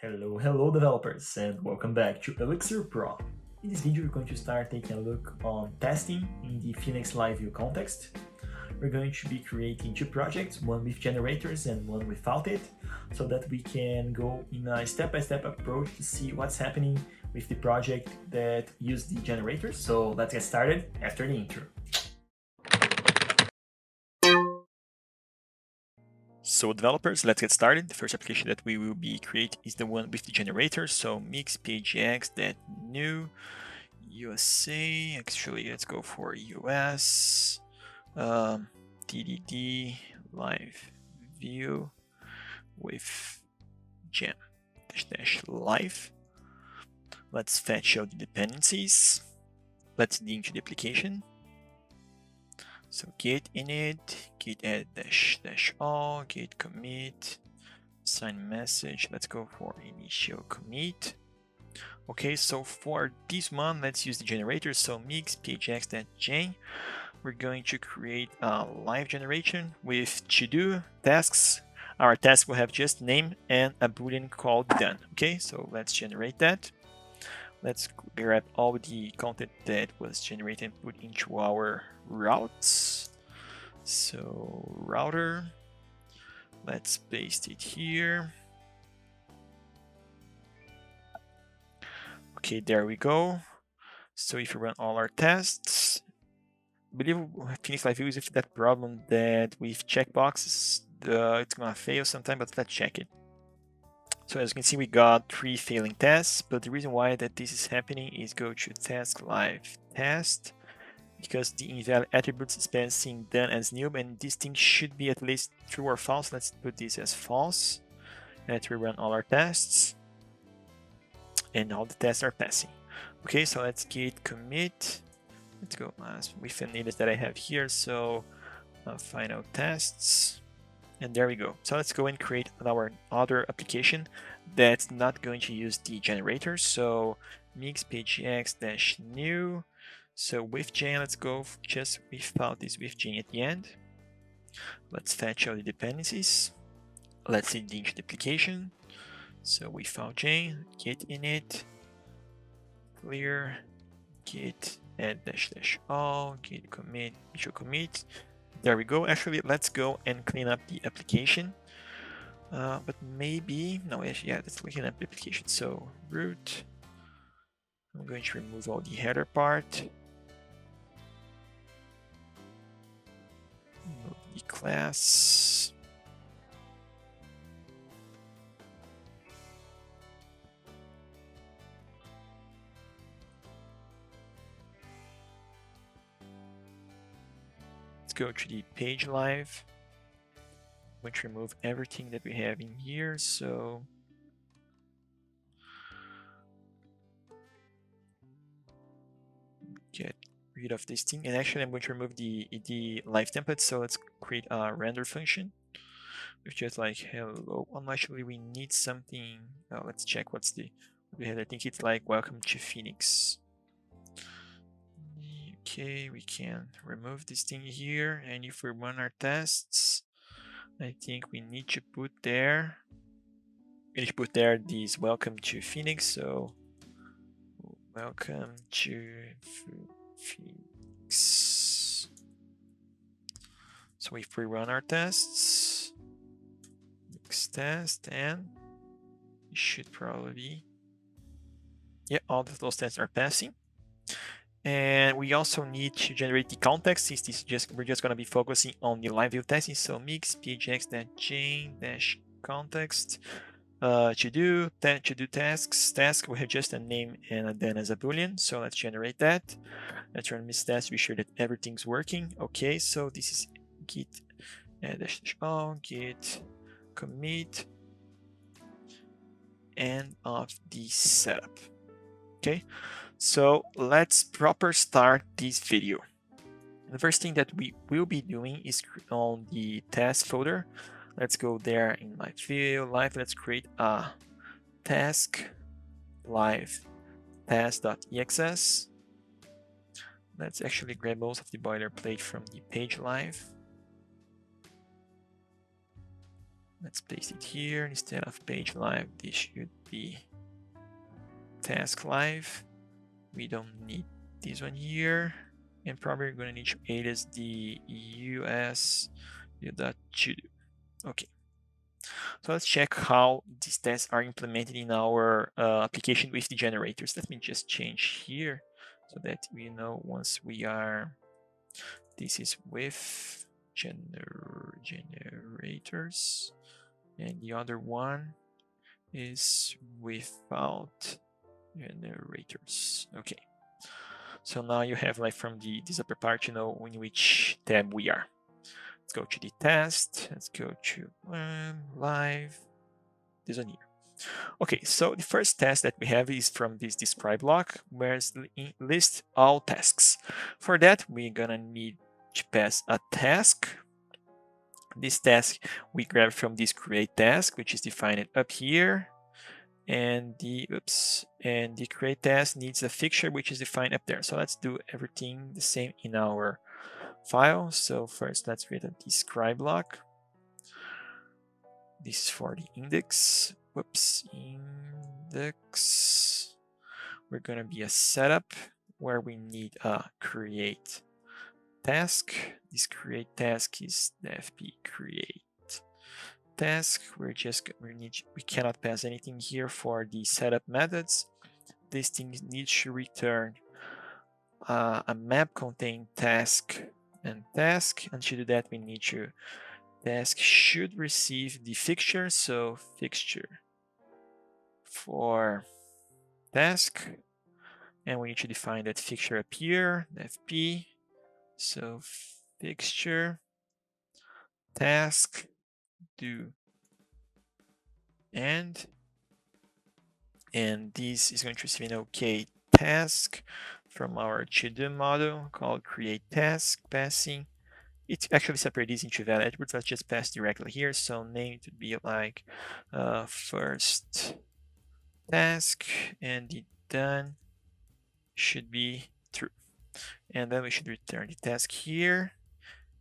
Hello developers, and welcome back to Elixir Pro. In this video, we're going to start taking a look on testing in the Phoenix LiveView context. We're going to be creating two projects, one with generators and one without it, so that we can go in a step-by-step approach to see what's happening with the project that use the generators. So let's get started after the intro. So developers, let's get started. The first application that we will be creating is the one with the generator. So mix pgx.new USA. Actually, let's go for US. DDD LiveView with gem dash live. Let's fetch out the dependencies. Let's link to the application. So git init, git add dash all, git commit, sign message. Let's go for initial commit. Okay, so for this one, let's use the generator. So mix pgx.gen. We're going to create a live generation with to-do tasks. Our task will have just name and a boolean called done. Okay, so let's generate that. Let's grab all the content that was generated and put into our routes. So router, let's paste it here. Okay, there we go. So if you run all our tests, I believe Phoenix LiveView is with that problem that with checkboxes, it's gonna fail sometime, but let's check it. So as you can see, we got 3 failing tests, but the reason why that this is happening is go to task live test, because the invalid attributes dispensing done as new, and this thing should be at least true or false. Let's put this as false. Let's rerun all our tests, and all the tests are passing. Okay, so let's git commit. Let's go with the names that I have here. So final tests. And there we go. So let's go and create our other application that's not going to use the generator. So mix pgx-new. So with gen, let's go just without this with gen at the end. Let's fetch all the dependencies. Let's link the application. So without gen, git init, clear, git add dash all, git commit, initial commit. There we go. Actually, let's go and clean up the application. But maybe, no, actually, yeah, let's clean up the application. So root, I'm going to remove all the header part. Remove the class. Let's go to the page live. I'm going to remove everything that we have in here. So get rid of this thing. And actually, I'm going to remove the live template. So let's create a render function with just like hello. Actually, we need something. Let's check what's the we had. I think it's like welcome to Phoenix. Okay, we can remove this thing here, and if we run our tests, I think we need to put there. This welcome to Phoenix. So welcome to Phoenix. So if we run our tests, next test, and it should probably be, yeah, all of those tests are passing. And we also need to generate the context, since this we're just going to be focusing on the LiveView testing. So mix pgx-gen-context to do tasks. Task, we have just a name and a then as a boolean. So let's generate that. Let's run this test to be sure that everything's working. Okay, so this is git dash all, git commit, end of the setup. Okay, so let's proper start this video. The first thing that we will be doing is on the test folder. Let's go there in LiveView, let's create a task live test.exs. Let's actually grab most of the boilerplate from the page live. Let's paste it here instead of page live. This should be task live. We don't need this one here, and probably we're going to need to add as the us.to do. Okay. So let's check how these tests are implemented in our application with the generators. Let me just change here so that we know once we are, this is with generators, and the other one is without generators. Okay. So now you have like from this upper part, you know in which tab we are. Let's go to the test. Let's go to live. This one here. Okay, so the first test that we have is from this describe block, where it's list all tasks. For that, we're gonna need to pass a task. This task we grab from this create task, which is defined up here. And the create task needs a fixture which is defined up there. So let's do everything the same in our file. So first let's create a describe block. This is for the index. Index. We're gonna be a setup where we need a create task. This create task is the fp create task. We cannot pass anything here for the setup methods. This thing needs to return a map containing task and task, and to do that we need to task should receive the fixture, so fixture for task, and we need to define that fixture up here, fp, so fixture task do and this is going to receive an OK task from our to-do model called create task passing. It actually separates these into valid attributes. Let's just pass directly here. So name would be like first task, and the done should be true. And then we should return the task here.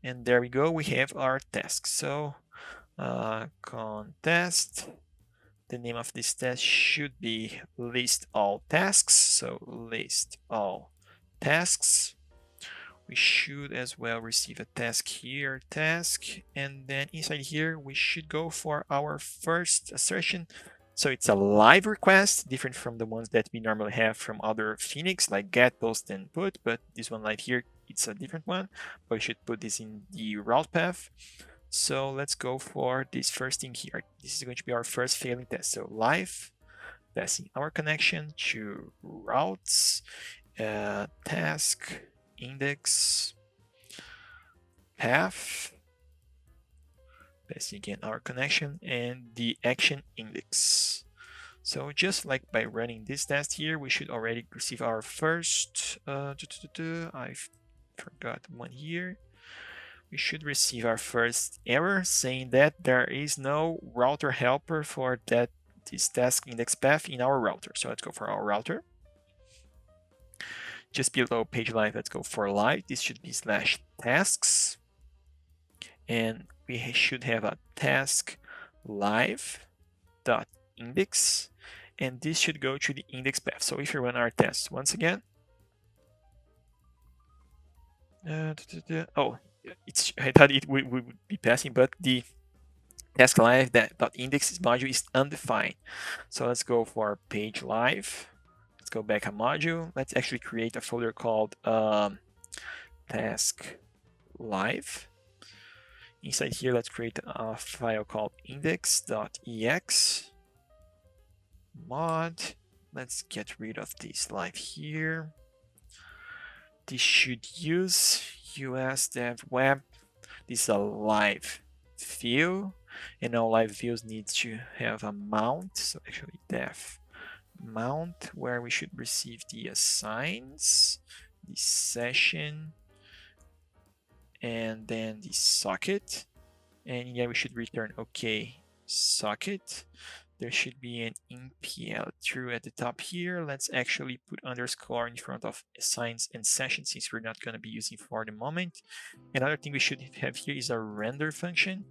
And there we go. We have our task. So contest. The name of this test should be list all tasks. So list all tasks. We should as well receive a task here, task, and then inside here we should go for our first assertion. So it's a live request, different from the ones that we normally have from other Phoenix, like get, post, and put, but this one live here, it's a different one, but we should put this in the route path. So let's go for this first thing here. This is going to be our first failing test. So live, passing our connection to routes, task, index, path, passing again our connection, and the action index. So just like by running this test here, we should already receive our first, I forgot one here. We should receive our first error saying that there is no router helper for this task index path in our router. So let's go for our router. Just below page live, let's go for live. This should be /tasks. And we should have a task live.index. And this should go to the index path. So if you run our test once again. I thought it would be passing, but the task live .index module is undefined. So let's go for page live. Let's go back a module. Let's actually create a folder called task live. Inside here, let's create a file called index.ex mod. Let's get rid of this live here. This should use us dev web. This is a live view, and all live views need to have a mount. So actually dev mount, where we should receive the assigns, the session, and then the socket. And yeah, we should return OK socket. There should be an impl true at the top here. Let's actually put underscore in front of assigns and sessions, since we're not going to be using for the moment. Another thing we should have here is a render function.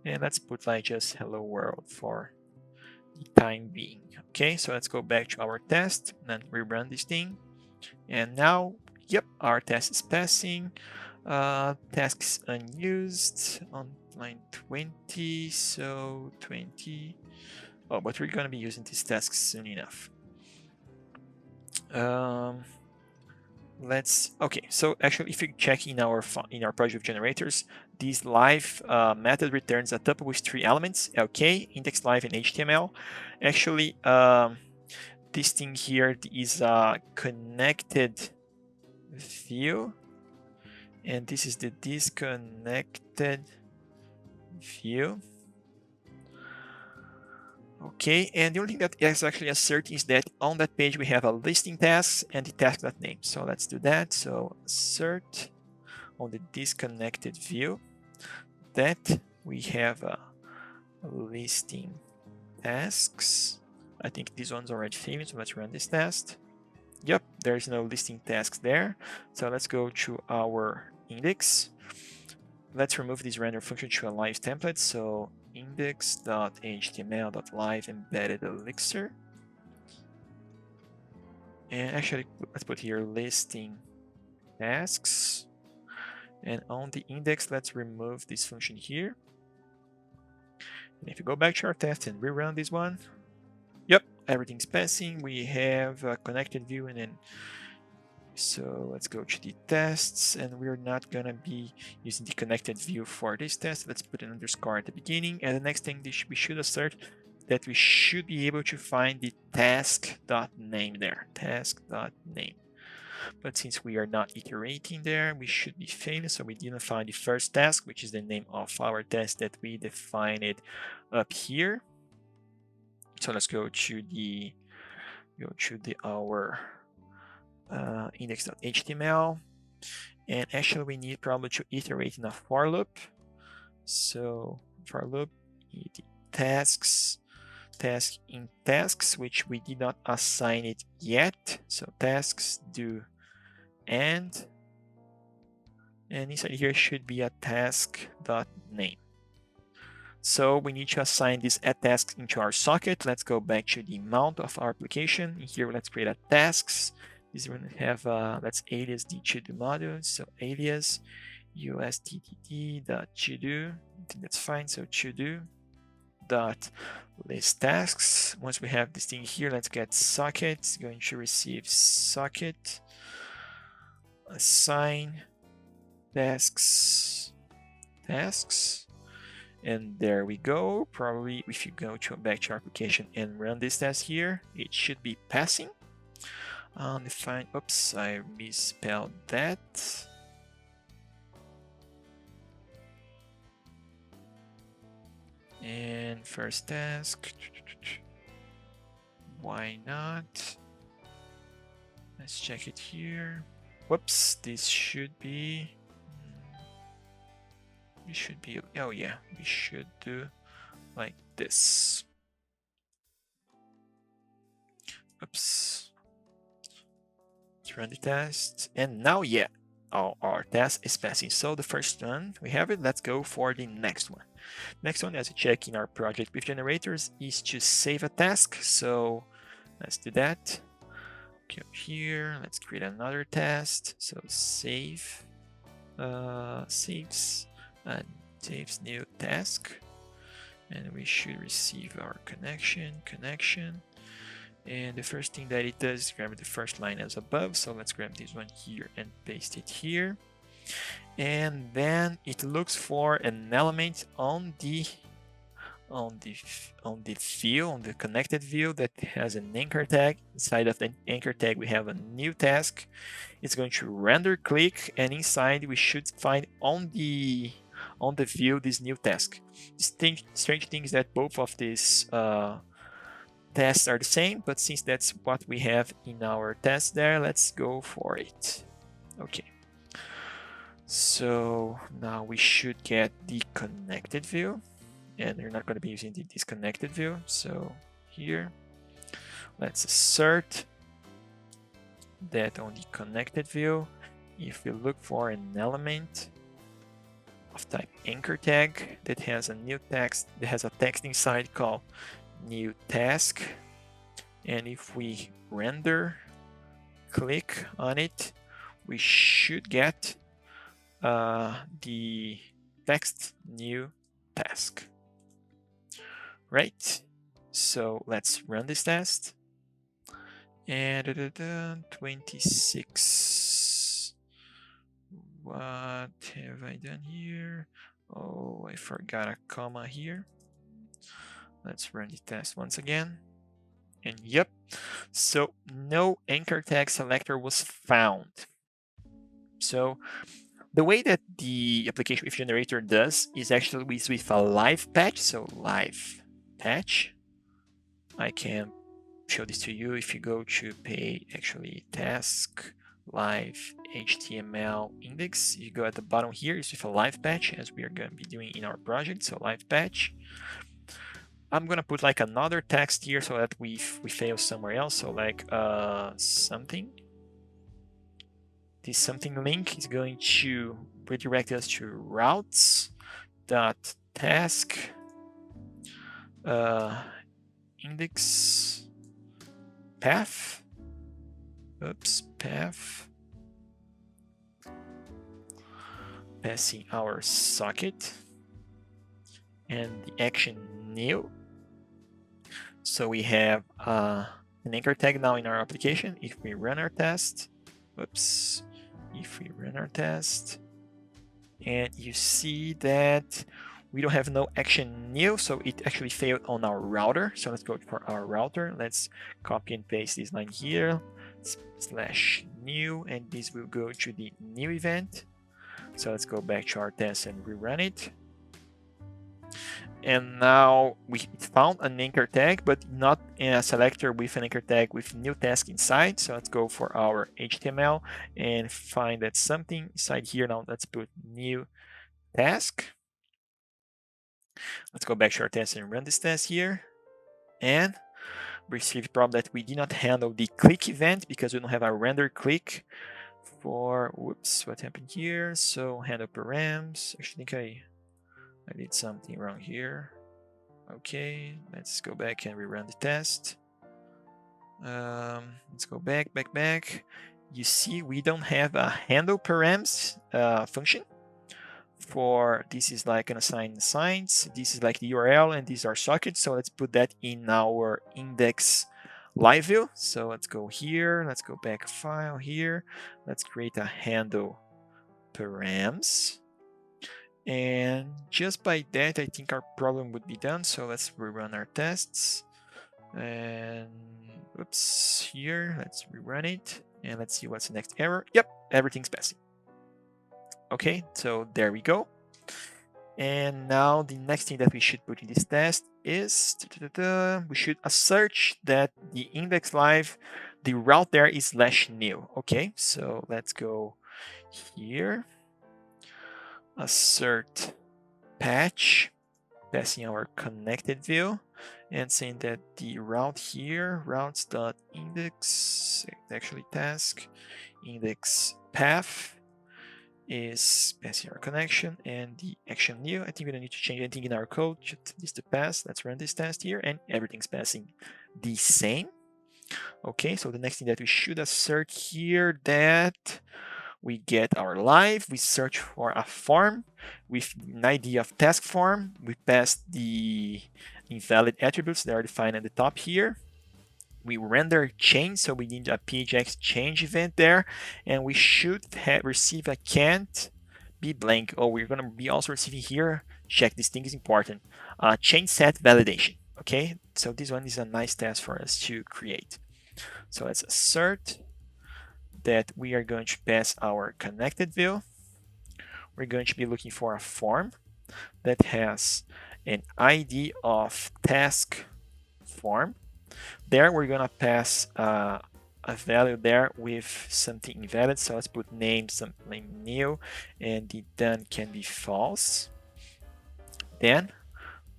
And let's put like just hello world for the time being. Okay, so let's go back to our test and rerun this thing. And now, yep, our test is passing. Tasks unused on line 20, so 20. Oh, but we're going to be using these tasks soon enough. Okay, so actually if you check in our project generators, this live method returns a tuple with 3 elements: LK, index live, and HTML. Actually, this thing here is a connected view, and this is the disconnected view. Okay, and the only thing that is actually asserting is that on that page we have a listing tasks and the task.name. So let's do that. So assert on the disconnected view that we have a listing tasks. I think this one's already famous, so let's run this test. Yep, there's no listing tasks there. So let's go to our index. Let's remove this render function to a live template. So index.html.live embedded Elixir. And actually, let's put here listing tasks. And on the index, let's remove this function here. And if you go back to our test and rerun this one, yep, everything's passing. We have a connected view, and then so let's go to the tests, and we're not gonna be using the connected view for this test. Let's put an underscore at the beginning, and the next thing we should assert that we should be able to find the task.name there, task.name. But since we are not iterating there, we should be failing, so we didn't find the first task, which is the name of our test that we defined up here. So let's go to our index.html, and actually we need probably to iterate in a for loop. So for loop, tasks, task in tasks, which we did not assign it yet. So tasks do and inside here should be a task.name. So we need to assign this add tasks into our socket. Let's go back to the mount of our application. Here, let's create a tasks. This one have let's alias the to-do module. So alias ustdd.todo. I think that's fine. So to-do dot list tasks. Once we have this thing here, let's get socket. It's going to receive socket assign tasks. And there we go. Probably if you go back to our application and run this test here, it should be passing. Define, oops, I misspelled that. And first task, why not? Let's check it here. Whoops, this should be, oh yeah, we should do like this. Oops. Let's run the test. And now, yeah, our test is passing. So the first one, we have it. Let's go for the next one. Next one, as you check in our project with generators, is to save a task. So let's do that. Go here, let's create another test. So save, saves new task, and we should receive our connection. And the first thing that it does is grab the first line as above. So let's grab this one here and paste it here. And then it looks for an element on the view, on the connected view that has an anchor tag. Inside of the anchor tag, we have a new task. It's going to render click, and inside we should find on the view this new task. The strange thing is that both of these tests are the same, but since that's what we have in our test there, let's go for it. Okay. So now we should get the connected view, and we're not going to be using the disconnected view. So here, let's assert that on the connected view, if we look for an element of type anchor tag that has a new text, that has a text inside called new task. And if we render, click on it, we should get the text new task. Right? So let's run this test. And 26. What have I done here? Oh, I forgot a comma here. Let's run the test once again. And yep, so no anchor tag selector was found. So the way that the application with generator does is actually with a live patch. So live patch. I can show this to you. If you go to pay actually task live HTML index, you go at the bottom here, it's with a live patch, as we are going to be doing in our project. So live patch. I'm gonna put like another text here so that we fail somewhere else. So like something. This something link is going to redirect us to routes.task index path. Oops, path. Passing our socket and the action new. So we have an anchor tag now in our application. If we run our test, whoops, if we run our test, and you see that we don't have no action new, so it actually failed on our router. So let's go for our router. Let's copy and paste this line here, /new, and this will go to the new event. So let's go back to our test and rerun it. And now we found an anchor tag, but not in a selector with an anchor tag with new task inside. So let's go for our HTML and find that something inside here. Now let's put new task. Let's go back to our test and run this test here. And we receive a problem that we did not handle the click event because we don't have a render click for, whoops, what happened here? So handle params. Actually, I think I did something wrong here. Okay, let's go back and rerun the test. Let's go back. You see, we don't have a handle params function. For this is like an assign signs. This is like the URL, and these are sockets. So let's put that in our index LiveView. So let's go here. Let's go back file here. Let's create a handle params. And just by that, I think our problem would be done. So let's rerun our tests. And oops, here, let's rerun it. And let's see what's the next error. Yep, everything's passing. Okay, so there we go. And now the next thing that we should put in this test is we should assert that the index live, the route there is /new. Okay, so let's go here. Assert patch, passing our connected view and saying that the route here, routes.index, actually task, index path is passing our connection, and the action new. I think we don't need to change anything in our code, just this to pass. Let's run this test here, and everything's passing the same. Okay, so the next thing that we should assert here that we get our live, we search for a form with an ID of task form. We pass the invalid attributes that are defined at the top here. We render change, so we need a pjx change event there, and we should receive a can't be blank. Oh, we're going to be also receiving here, check, this thing is important, change set validation. Okay, so this one is a nice task for us to create. So let's assert that we are going to pass our connected view. We're going to be looking for a form that has an ID of task form. There we're gonna pass a value there with something invalid. So let's put name something new, and the done can be false. Then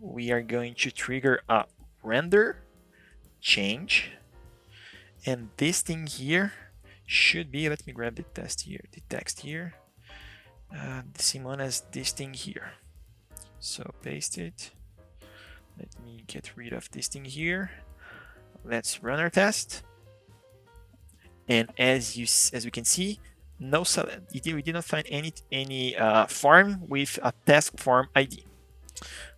we are going to trigger a render change, and this thing here should be, let me grab the text here, the same one as this thing here. So paste it. Let me get rid of this thing here. Let's run our test. And as we can see, we did not find any form with a task form ID.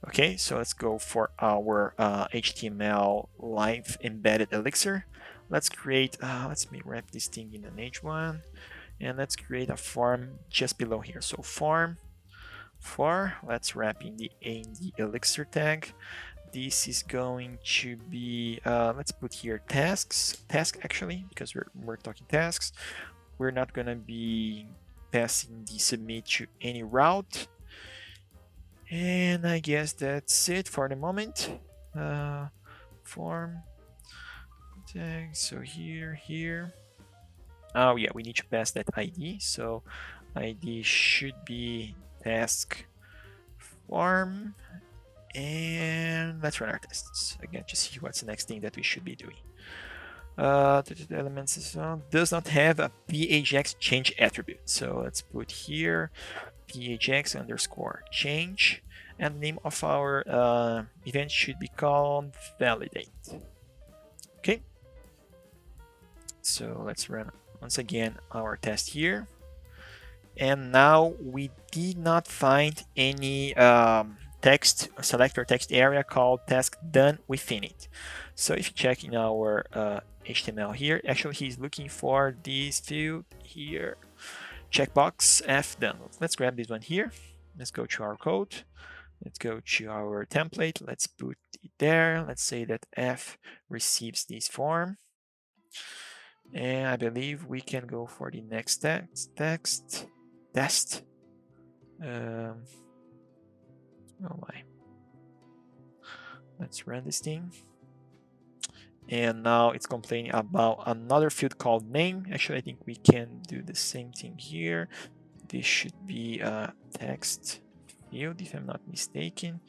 Okay, so let's go for our HTML live embedded Elixir. Let's create, let's wrap this thing in an H1, and let's create a form just below here. So form for, let's wrap in the Elixir tag. This is going to be, let's put here task actually, because we're talking tasks. We're not gonna be passing the submit to any route. And I guess that's it for the moment. Form tag, so here. Oh yeah, we need to pass that ID. So ID should be task form. And let's run our tests again to see what's the next thing that we should be doing. The elements does not have a PHX change attribute. So let's put here PHX underscore change, and the name of our event should be called validate. Okay. So let's run once again our test here. And now we did not find any text selector text area called task done within it. So if you check in our HTML here, actually he's looking for this field here, checkbox F done. Let's grab this one here. Let's go to our code. Let's go to our template. Let's put it there. Let's say that F receives this form. And I believe we can go for the next test. Oh my. Let's run this thing. And now it's complaining about another field called name. Actually, I think we can do the same thing here. This should be a text field, if I'm not mistaken.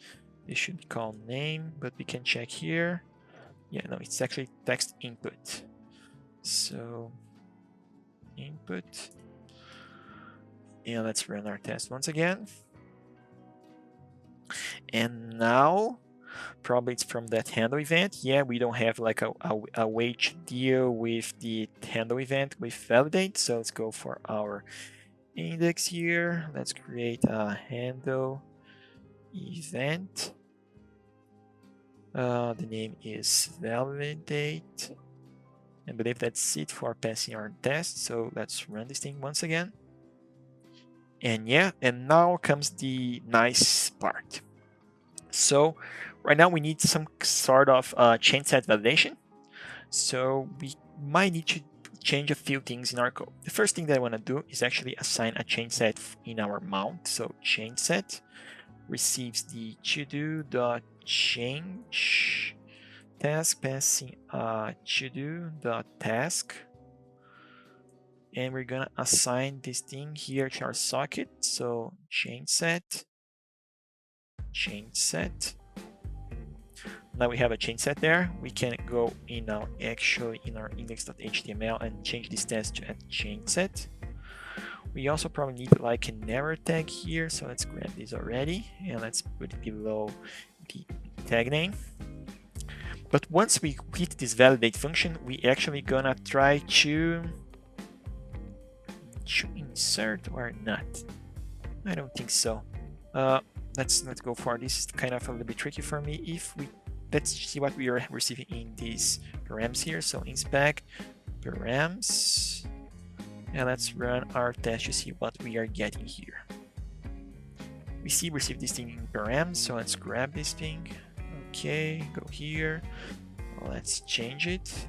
This should be called name, but we can check here. Yeah, no, it's actually text input. So input. And let's run our test once again. And now probably it's from that handle event. Yeah, we don't have like a way to deal with the handle event with validate. So let's go for our index here. Let's create a handle event. The name is validate. I believe that's it for passing our test. So let's run this thing once again. And yeah, and now comes the nice part. So right now we need some sort of chain set validation. So we might need to change a few things in our code. The first thing that I want to do is actually assign a chain set in our mount. So chain set receives the todo.change task passing todo.task. And we're gonna assign this thing here to our socket. So chain set. Now we have a chain set there. We can go in our index.html and change this test to a chain set. We also probably need like an error tag here. So let's grab this already and let's put it below the tag name. But once we hit this validate function, we actually gonna try to insert or not. I don't think so. Let's go for this. It's kind of a little bit tricky for me. Let's see what we are receiving in these params here. So inspect params, and let's run our test to see what we are getting here. We receive this thing in params, so let's grab this thing. Okay, go here. Let's change it.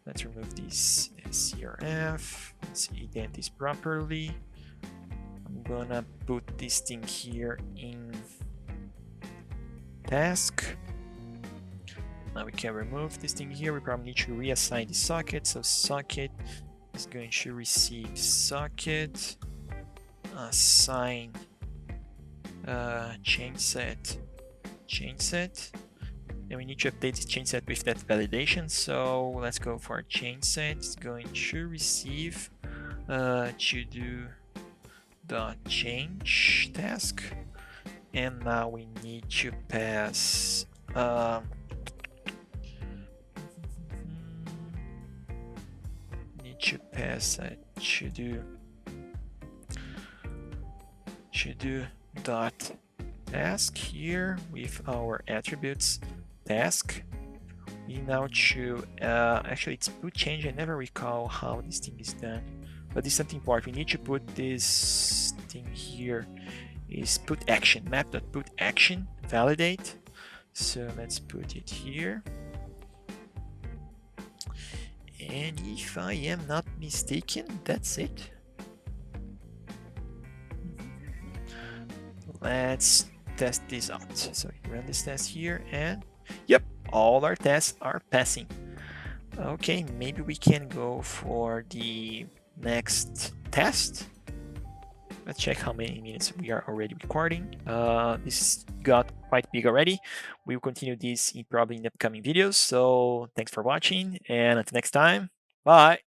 Let's remove this CRF. Let's indent this properly. I'm gonna put this thing here in task. Now we can remove this thing here. We probably need to reassign the socket. So socket is going to receive socket, assign chain set. And we need to update this chain set with that validation. So let's go for chain set. It's going to receive to do dot change task, and now we need to pass a to do dot task here with our attributes task. We now to actually it's put change. I never recall how this thing is done, but this is something important. We need to put this thing here is put action map.put action validate. So let's put it here. And if I am not mistaken, that's it. Let's test this out. So we run this test here, and yep, all our tests are passing. Okay, maybe we can go for the next test. Let's check how many minutes we are already recording. This got quite big already. We will continue this probably in the upcoming videos. So thanks for watching, and until next time, bye.